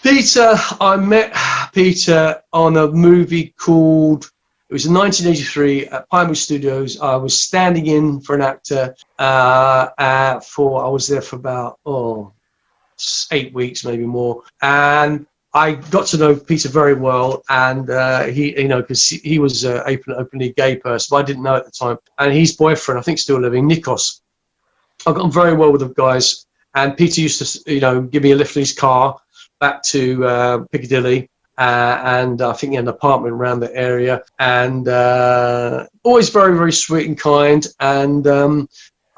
Peter. I met Peter on a movie called. It was in 1983 at Pinewood Studios. I was standing in for an actor I was there for about 8 weeks, maybe more. And I got to know Peter very well. And he, because he was an openly gay person, but I didn't know at the time. And his boyfriend, I think still living, Nikos. I got on very well with the guys. And Peter used to, give me a lift in his car back to Piccadilly. And I think he had an apartment around the area, and always very, very sweet and kind. And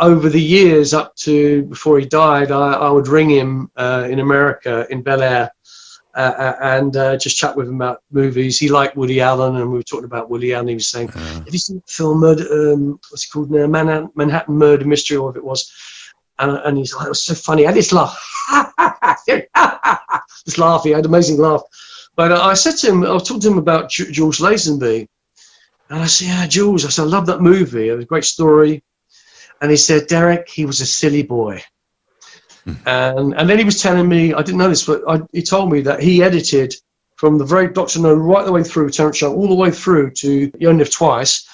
over the years, up to before he died, I would ring him in America, in Bel Air, and just chat with him about movies. He liked Woody Allen, and we were talking about Woody Allen. He was saying, have you seen the film what's it called now? Manhattan Murder Mystery, or if it was. And he's like, it was so funny. I just laugh. Just laugh. He had an amazing laugh. But I said to him, I was talking to him about George Lazenby. And I said, yeah, Jules, I said, I love that movie. It was a great story. And he said, Derek, he was a silly boy. And then he was telling me, I didn't know this, but he told me that he edited from the very Dr. No right the way through, Terence Shank, all the way through to You Only Live Twice.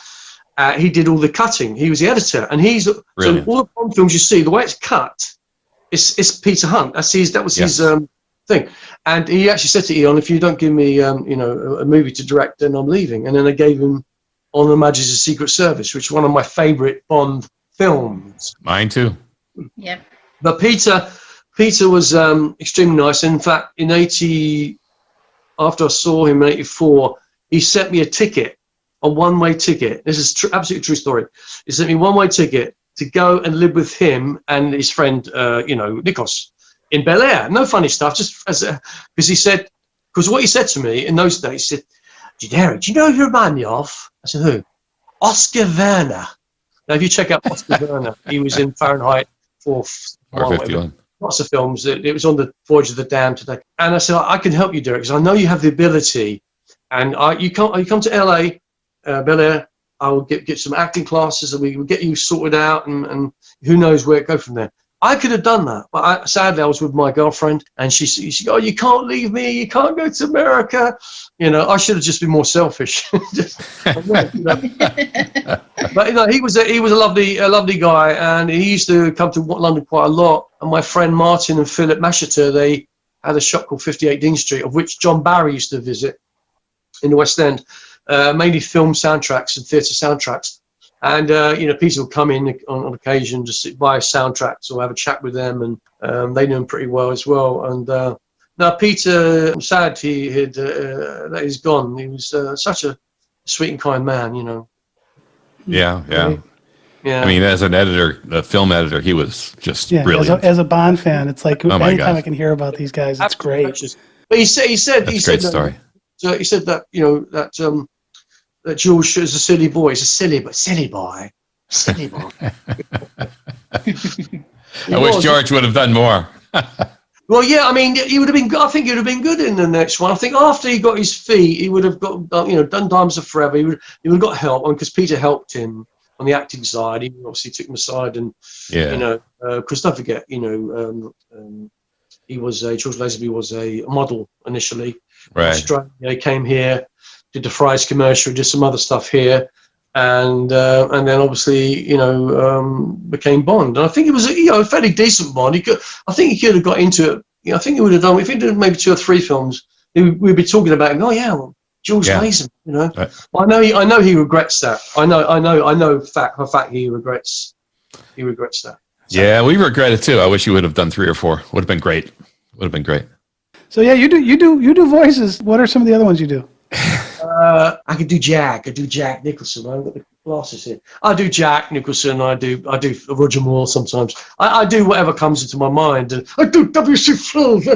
He did all the cutting. He was the editor. And so all the Bond films you see, the way it's cut, it's Peter Hunt. That was his thing. And he actually said to Eon, if you don't give me, a movie to direct, then I'm leaving. And then I gave him On Her Majesty's Secret Service, which is one of my favourite Bond films.
Mine too.
Yeah.
But Peter was extremely nice. In fact, after I saw him in 84, he sent me a one-way ticket. This is absolutely true story. He sent me a one-way ticket to go and live with him and his friend, Nikos, in Bel Air. No funny stuff, just because what he said to me in those days, he said, Derek, do you know who you remind me of? I said, who? Oscar Werner. Now, if you check out Oscar Werner, he was in Fahrenheit 451. Lots of films. It was on the Voyage of the Damned today. And I said, I can help you, Derek, because I know you have the ability. And you come to LA, Bel Air, I will get some acting classes, and we will get you sorted out, and who knows where it go from there. I could have done that, but sadly I was with my girlfriend, and she said, "Oh, you can't leave me. You can't go to America." You know, I should have just been more selfish. But you know, he was a lovely guy, and he used to come to London quite a lot. And my friend Martin and Philip Masheter, they had a shop called 58 Dean Street, of which John Barry used to visit in the West End, mainly film soundtracks and theatre soundtracks. And you know, Peter would come in on occasion, just buy soundtracks or have a chat with them, and they knew him pretty well as well. And now Peter, I'm sad that he's gone. He was such a sweet and kind man, you know.
Yeah.
Yeah.
I mean, as an editor, a film editor, he was just brilliant.
As a Bond fan, it's like anytime
gosh.
I can hear about these guys, it's great.
But he said
That's a great story.
So he said that, you know, that George is a silly boy. He's a silly boy.
I wish George would have done more.
Well, yeah, I mean, he would have been. I think he would have been good in the next one. I think after he got his feet, he would have got, you know, done Diamonds Are Forever. He would have got help, because Peter helped him on the acting side. He obviously took him aside, and you know, because don't forget, you know, George Lazenby was a model initially.
Right.
Australia, he came here, did the Fry's commercial, did some other stuff here, and then obviously, you know, became Bond. And I think it was a fairly decent Bond. I think he could have got into it. You know, I think he would have done, if he did maybe 2 or 3 films, we'd be talking about him. Oh yeah, well, George Lazenby, you know. Right. Well, I know he regrets that. I know for fact he regrets that. So.
Yeah, we regret it too. I wish you would have done 3 or 4. Would have been great.
So yeah, you do voices. What are some of the other ones you do?
I could do Jack. I do Jack Nicholson. I've got the glasses here. I do Jack Nicholson. I do Roger Moore sometimes. I do whatever comes into my mind. And I do W.C. Fields. I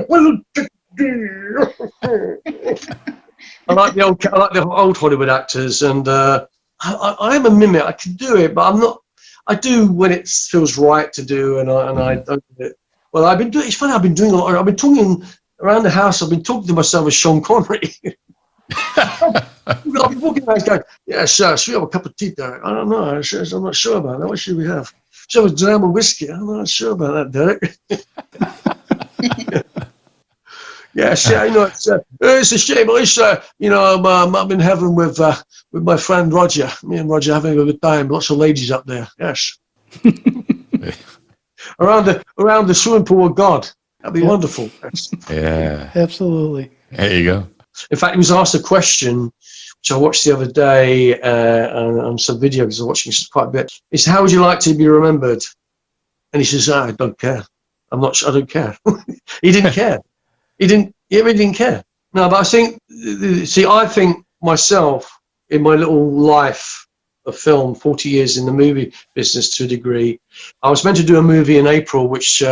like the old Hollywood actors, and I am a mimic. I can do it, but I'm not. I do when it feels right to do, and I don't do it. Well, I've been doing. It's funny. I've been doing a lot. I've been talking around the house. I've been talking to myself as Sean Connery. I've been walking around going, "Yeah, sir, should we have a cup of tea, Derek?" I don't know. I'm not sure about that. What should we have? Should we have a dram of whiskey? I'm not sure about that, Derek. Yes, yeah, you know, it's a shame. You know, I'm in heaven with my friend Roger. Me and Roger having a good time. Lots of ladies up there. Yes. around the swimming pool of God. That'd be wonderful.
Yeah.
Absolutely.
There you go.
In fact, he was asked a question, which I watched the other day on some video, because I was watching quite a bit. He said, "How would you like to be remembered?" And he says, "I don't care. I don't care." He didn't care. He really didn't care. No, but I think myself, in my little life of film, 40 years in the movie business to a degree, I was meant to do a movie in April, which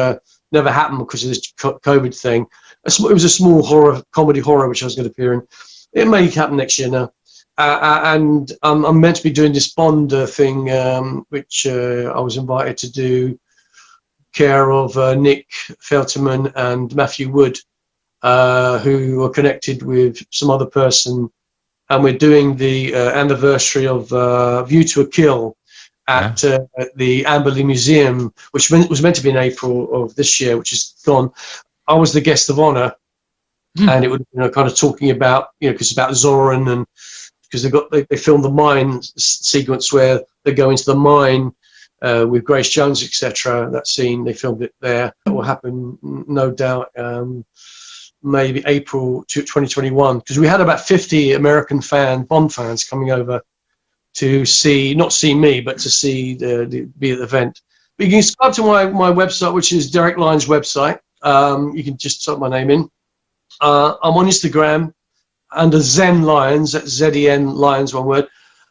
never happened because of this COVID thing. It was a small comedy horror, which I was going to appear in. It may happen next year now. And I'm meant to be doing this Bond thing, which I was invited to do, care of Nick Felterman and Matthew Wood, who are connected with some other person. And we're doing the anniversary of View to a Kill at the Amberley Museum, which was meant to be in April of this year, which is gone. I was the guest of honor, and it was kind of talking about, because it's about Zoran, and because they filmed the mine sequence where they go into the mine with Grace Jones, etc. That scene, they filmed it there. That will happen, no doubt, maybe April 2021, because we had about 50 American Bond fans coming over to see, not see me, but to see be at the event. But you can subscribe to my website, which is Derek Lyons' website. You can just type my name in. I'm on Instagram under Zen Lyons, that's Z-E-N Lyons, one word.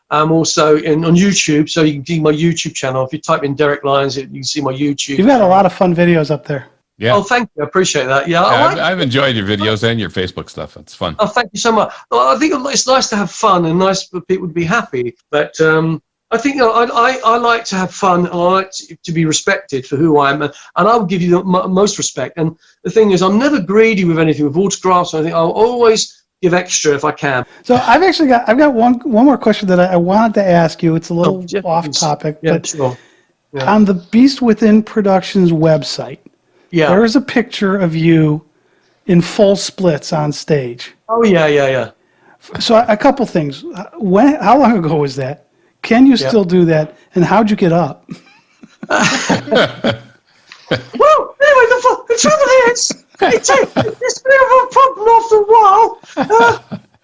I'm also on YouTube, so you can see my YouTube channel. If you type in Derek Lyons, you can see my YouTube.
You've got a lot of fun videos up there.
Yeah.
Oh, thank you. I appreciate that. Yeah,
I've enjoyed your videos and your Facebook stuff. It's fun.
Oh, thank you so much. Well, I think it's nice to have fun and nice for people to be happy. But I think I like to have fun, and I like to be respected for who I am, and I will give you the most respect. And the thing is, I'm never greedy with anything, with autographs or anything. I'll always give extra if I can.
So I've got one more question that I wanted to ask you. It's a little off topic,
Yeah,
but
sure. Yeah.
on the Beast Within Productions website,
Yeah.
there is a picture of you in full splits on stage.
Oh yeah.
So a couple things. How long ago was that? Can you still do that? And how'd you get up?
Well, anyway, the trouble is, it's a bit of a problem after a while.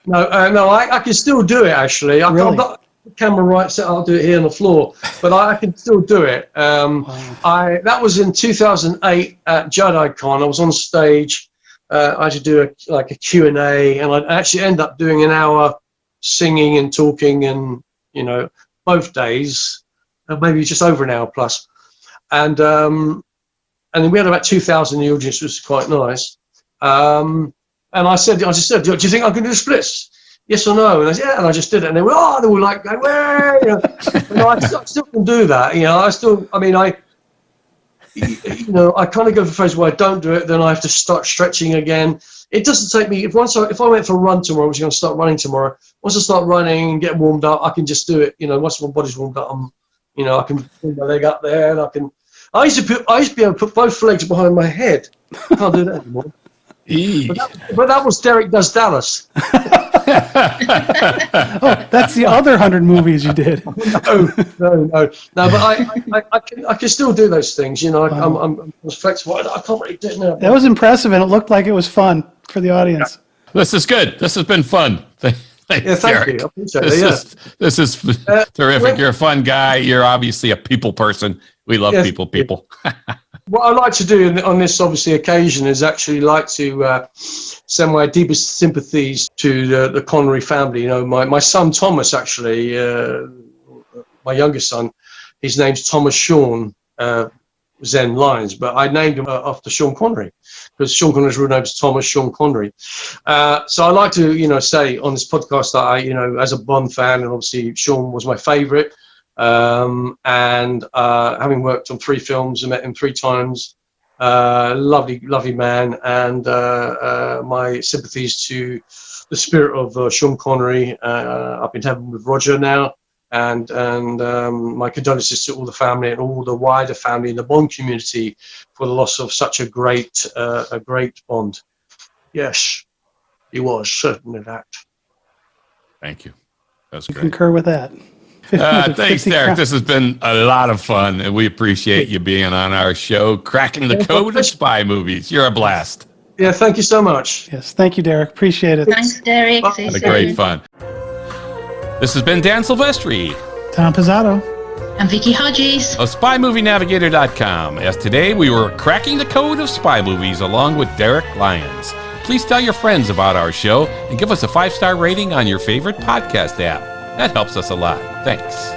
No, I can still do it, actually. I've got the camera right set, I'll do it here on the floor, but I can still do it. That was in 2008 at JediCon. I was on stage. I had to do a Q&A, and I actually end up doing an hour singing and talking, and both days, maybe just over an hour plus. And then we had about 2,000 in the audience, which was quite nice. And I just said, do you think I can do the splits? Yes or no? And I said, yeah, and I just did it. And they were like, hey, I still can do that. I kind of go for a phase where I don't do it, then I have to start stretching again. It doesn't take me, if I went for a run tomorrow, which I'm going to start running tomorrow, once I start running and get warmed up, I can just do it. Once my body's warmed up, I can put my leg up there, and I used to be able to put both legs behind my head. I can't do that anymore. But that was Derek Does Dallas.
That's the other 100 movies you did.
No. But I can still do those things. I'm flexible. I can't really do it now.
That was impressive, and it looked like it was fun for the audience.
This is good. This has been fun. Thank
Derek. You. I appreciate it.
This is terrific. You're a fun guy. You're obviously a people person. We love people.
What I like to do on this, obviously, occasion is actually like to send my deepest sympathies to the Connery family. My son Thomas, actually, my youngest son, his name's Thomas Sean Zen Lyons, but I named him after Sean Connery, because Sean Connery's real name is Thomas Sean Connery. So I like to, say on this podcast that I, as a Bond fan, and obviously Sean was my favorite. And having worked on 3 films and met him 3 times, lovely man, and my sympathies to the spirit of Sean Connery up in heaven with Roger now, and my condolences to all the family and all the wider family in the Bond community for the loss of such a great Bond. Yes, he was certainly that.
Thank you. That's great.
Concur with that.
Thanks, Derek. This has been a lot of fun, and we appreciate you being on our show, cracking the code of spy movies. You're a blast.
Yeah, thank you so much.
Yes, thank you, Derek. Appreciate it.
Thanks, Derek.
Had a great fun. This has been Dan Silvestri,
Tom Pizzato,
and Vicky Hodges
of SpyMovieNavigator.com. As today we were cracking the code of spy movies along with Derek Lyons. Please tell your friends about our show and give us a 5-star rating on your favorite podcast app. That helps us a lot. Thanks.